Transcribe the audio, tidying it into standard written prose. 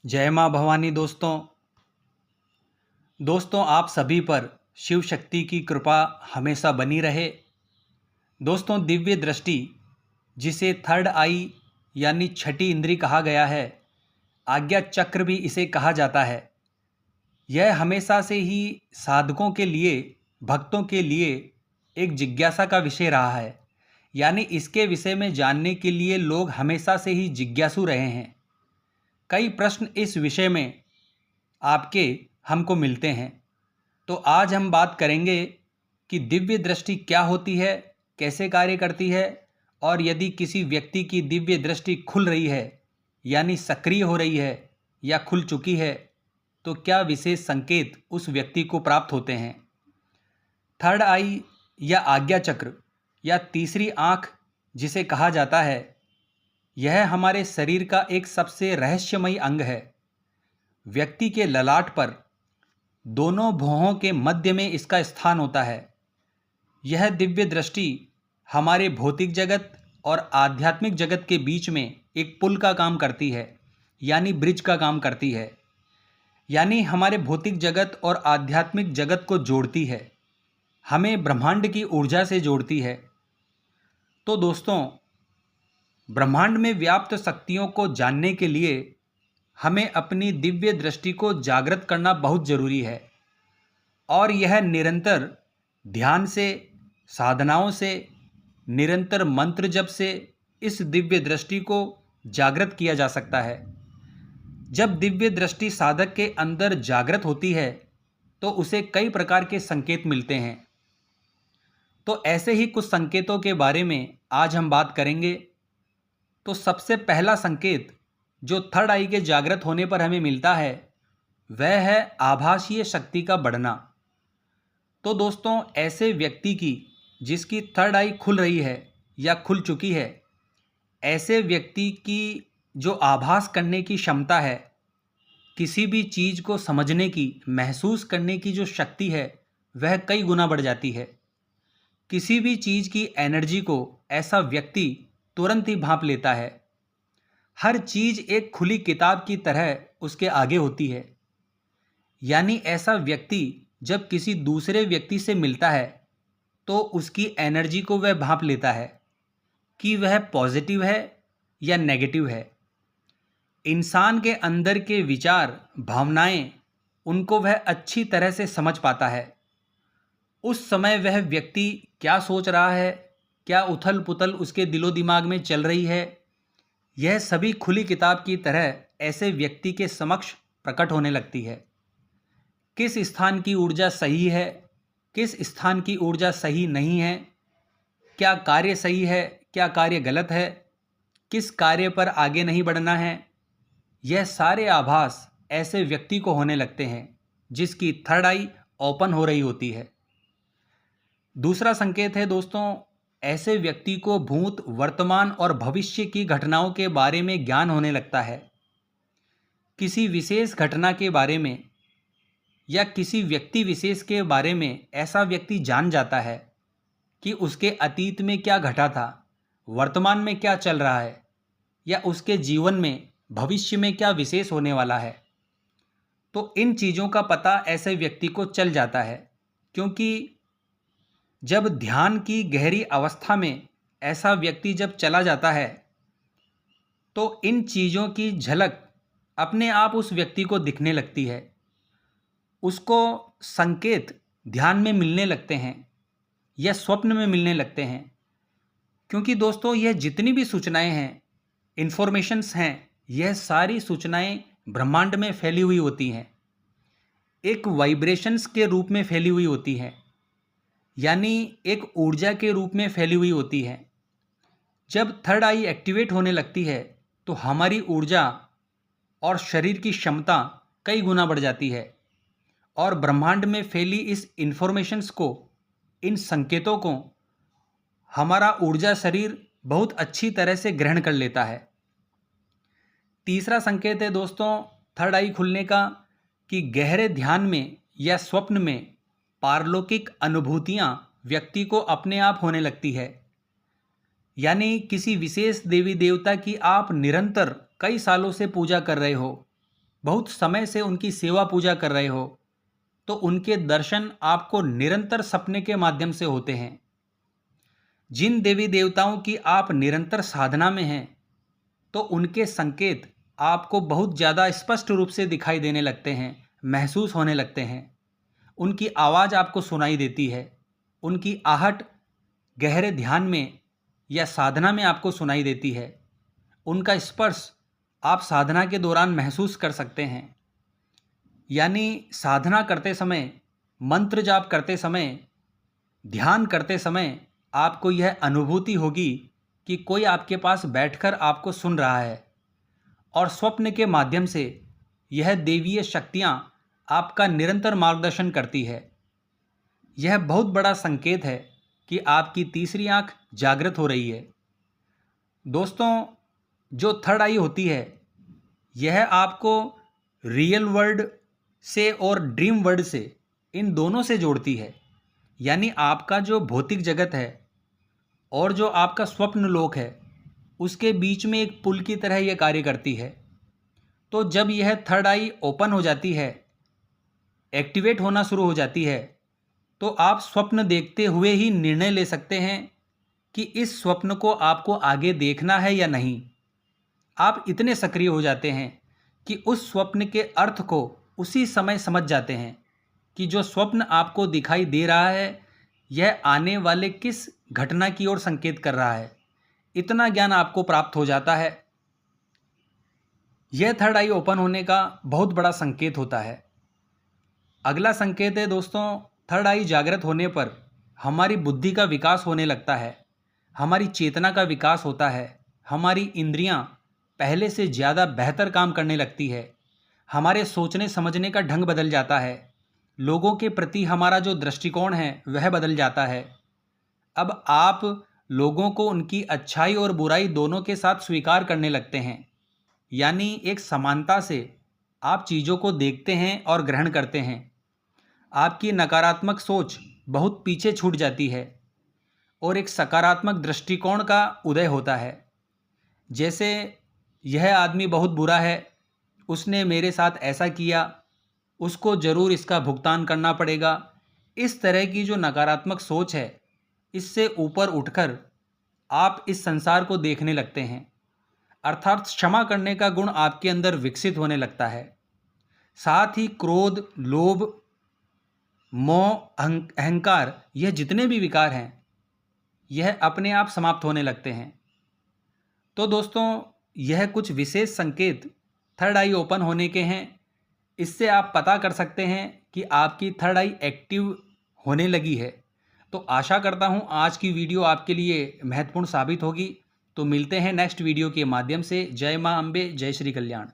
जय माँ भवानी। दोस्तों आप सभी पर शिव शक्ति की कृपा हमेशा बनी रहे। दोस्तों दिव्य दृष्टि, जिसे थर्ड आई यानी छठी इंद्री कहा गया है, आज्ञा चक्र भी इसे कहा जाता है। यह हमेशा से ही साधकों के लिए, भक्तों के लिए एक जिज्ञासा का विषय रहा है। यानी इसके विषय में जानने के लिए लोग हमेशा से ही जिज्ञासु रहे हैं। कई प्रश्न इस विषय में आपके हमको मिलते हैं। तो आज हम बात करेंगे कि दिव्य दृष्टि क्या होती है, कैसे कार्य करती है, और यदि किसी व्यक्ति की दिव्य दृष्टि खुल रही है यानी सक्रिय हो रही है या खुल चुकी है, तो क्या विशेष संकेत उस व्यक्ति को प्राप्त होते हैं। थर्ड आई या आज्ञा चक्र या तीसरी आँख जिसे कहा जाता है, यह हमारे शरीर का एक सबसे रहस्यमयी अंग है। व्यक्ति के ललाट पर दोनों भौहों के मध्य में इसका स्थान होता है। यह दिव्य दृष्टि हमारे भौतिक जगत और आध्यात्मिक जगत के बीच में एक पुल का काम करती है, यानी ब्रिज का काम करती है। यानी हमारे भौतिक जगत और आध्यात्मिक जगत को जोड़ती है, हमें ब्रह्मांड की ऊर्जा से जोड़ती है। तो दोस्तों, ब्रह्मांड में व्याप्त शक्तियों को जानने के लिए हमें अपनी दिव्य दृष्टि को जागृत करना बहुत जरूरी है। और यह निरंतर ध्यान से, साधनाओं से, निरंतर मंत्र जप से इस दिव्य दृष्टि को जागृत किया जा सकता है। जब दिव्य दृष्टि साधक के अंदर जागृत होती है तो उसे कई प्रकार के संकेत मिलते हैं। तो ऐसे ही कुछ संकेतों के बारे में आज हम बात करेंगे। तो सबसे पहला संकेत जो थर्ड आई के जागृत होने पर हमें मिलता है, वह है आभासीय शक्ति का बढ़ना। तो दोस्तों, ऐसे व्यक्ति की जिसकी थर्ड आई खुल रही है या खुल चुकी है, ऐसे व्यक्ति की जो आभास करने की क्षमता है, किसी भी चीज़ को समझने की, महसूस करने की जो शक्ति है, वह कई गुना बढ़ जाती है। किसी भी चीज़ की एनर्जी को ऐसा व्यक्ति तुरंत ही भांप लेता है। हर चीज़ एक खुली किताब की तरह उसके आगे होती है। यानी ऐसा व्यक्ति जब किसी दूसरे व्यक्ति से मिलता है तो उसकी एनर्जी को वह भांप लेता है कि वह पॉजिटिव है या नेगेटिव है। इंसान के अंदर के विचार, भावनाएं, उनको वह अच्छी तरह से समझ पाता है। उस समय वह व्यक्ति क्या सोच रहा है, क्या उथल पुथल उसके दिलो दिमाग में चल रही है, यह सभी खुली किताब की तरह ऐसे व्यक्ति के समक्ष प्रकट होने लगती है। किस स्थान की ऊर्जा सही है, किस स्थान की ऊर्जा सही नहीं है, क्या कार्य सही है, क्या कार्य गलत है, किस कार्य पर आगे नहीं बढ़ना है, यह सारे आभास ऐसे व्यक्ति को होने लगते हैं जिसकी थर्ड आई ओपन हो रही होती है। दूसरा संकेत है दोस्तों, ऐसे व्यक्ति को भूत, वर्तमान और भविष्य की घटनाओं के बारे में ज्ञान होने लगता है। किसी विशेष घटना के बारे में या किसी व्यक्ति विशेष के बारे में ऐसा व्यक्ति जान जाता है कि उसके अतीत में क्या घटा था, वर्तमान में क्या चल रहा है, या उसके जीवन में भविष्य में क्या विशेष होने वाला है। तो इन चीज़ों का पता ऐसे व्यक्ति को चल जाता है, क्योंकि जब ध्यान की गहरी अवस्था में ऐसा व्यक्ति जब चला जाता है तो इन चीज़ों की झलक अपने आप उस व्यक्ति को दिखने लगती है। उसको संकेत ध्यान में मिलने लगते हैं या स्वप्न में मिलने लगते हैं। क्योंकि दोस्तों, यह जितनी भी सूचनाएं हैं, इन्फॉर्मेशंस हैं, यह सारी सूचनाएं ब्रह्मांड में फैली हुई होती हैं, एक वाइब्रेशंस के रूप में फैली हुई होती हैं, यानी एक ऊर्जा के रूप में फैली हुई होती है। जब थर्ड आई एक्टिवेट होने लगती है तो हमारी ऊर्जा और शरीर की क्षमता कई गुना बढ़ जाती है और ब्रह्मांड में फैली इस इंफॉर्मेशंस को, इन संकेतों को हमारा ऊर्जा शरीर बहुत अच्छी तरह से ग्रहण कर लेता है। तीसरा संकेत है दोस्तों थर्ड आई खुलने का, कि गहरे ध्यान में या स्वप्न में पारलौकिक अनुभूतियां व्यक्ति को अपने आप होने लगती है। यानी किसी विशेष देवी देवता की आप निरंतर कई सालों से पूजा कर रहे हो, बहुत समय से उनकी सेवा पूजा कर रहे हो, तो उनके दर्शन आपको निरंतर सपने के माध्यम से होते हैं। जिन देवी देवताओं की आप निरंतर साधना में हैं, तो उनके संकेत आपको बहुत ज़्यादा स्पष्ट रूप से दिखाई देने लगते हैं, महसूस होने लगते हैं। उनकी आवाज़ आपको सुनाई देती है, उनकी आहट गहरे ध्यान में या साधना में आपको सुनाई देती है। उनका स्पर्श आप साधना के दौरान महसूस कर सकते हैं। यानी साधना करते समय, मंत्र जाप करते समय, ध्यान करते समय आपको यह अनुभूति होगी कि कोई आपके पास बैठकर आपको सुन रहा है, और स्वप्न के माध्यम से यह देवीय शक्तियाँ आपका निरंतर मार्गदर्शन करती है। यह बहुत बड़ा संकेत है कि आपकी तीसरी आंख जागृत हो रही है। दोस्तों, जो थर्ड आई होती है, यह आपको रियल वर्ल्ड से और ड्रीम वर्ल्ड से, इन दोनों से जोड़ती है। यानी आपका जो भौतिक जगत है और जो आपका स्वप्न लोक है, उसके बीच में एक पुल की तरह यह कार्य करती है। तो जब यह थर्ड आई ओपन हो जाती है, एक्टिवेट होना शुरू हो जाती है, तो आप स्वप्न देखते हुए ही निर्णय ले सकते हैं कि इस स्वप्न को आपको आगे देखना है या नहीं। आप इतने सक्रिय हो जाते हैं कि उस स्वप्न के अर्थ को उसी समय समझ जाते हैं कि जो स्वप्न आपको दिखाई दे रहा है, यह आने वाले किस घटना की ओर संकेत कर रहा है। इतना ज्ञान आपको प्राप्त हो जाता है। यह थर्ड आई ओपन होने का बहुत बड़ा संकेत होता है। अगला संकेत है दोस्तों, थर्ड आई जागृत होने पर हमारी बुद्धि का विकास होने लगता है, हमारी चेतना का विकास होता है, हमारी इंद्रियां पहले से ज़्यादा बेहतर काम करने लगती है, हमारे सोचने समझने का ढंग बदल जाता है, लोगों के प्रति हमारा जो दृष्टिकोण है वह बदल जाता है। अब आप लोगों को उनकी अच्छाई और बुराई दोनों के साथ स्वीकार करने लगते हैं। यानी एक समानता से आप चीज़ों को देखते हैं और ग्रहण करते हैं। आपकी नकारात्मक सोच बहुत पीछे छूट जाती है और एक सकारात्मक दृष्टिकोण का उदय होता है। जैसे यह आदमी बहुत बुरा है, उसने मेरे साथ ऐसा किया, उसको ज़रूर इसका भुगतान करना पड़ेगा। इस तरह की जो नकारात्मक सोच है, इससे ऊपर उठकर आप इस संसार को देखने लगते हैं। अर्थात क्षमा करने का गुण आपके अंदर विकसित होने लगता है। साथ ही क्रोध, लोभ, मोह, अहंकार, यह जितने भी विकार हैं, यह अपने आप समाप्त होने लगते हैं। तो दोस्तों, यह कुछ विशेष संकेत थर्ड आई ओपन होने के हैं। इससे आप पता कर सकते हैं कि आपकी थर्ड आई एक्टिव होने लगी है। तो आशा करता हूँ आज की वीडियो आपके लिए महत्वपूर्ण साबित होगी। तो मिलते हैं नेक्स्ट वीडियो के माध्यम से। जय मां अम्बे, जय श्री कल्याण।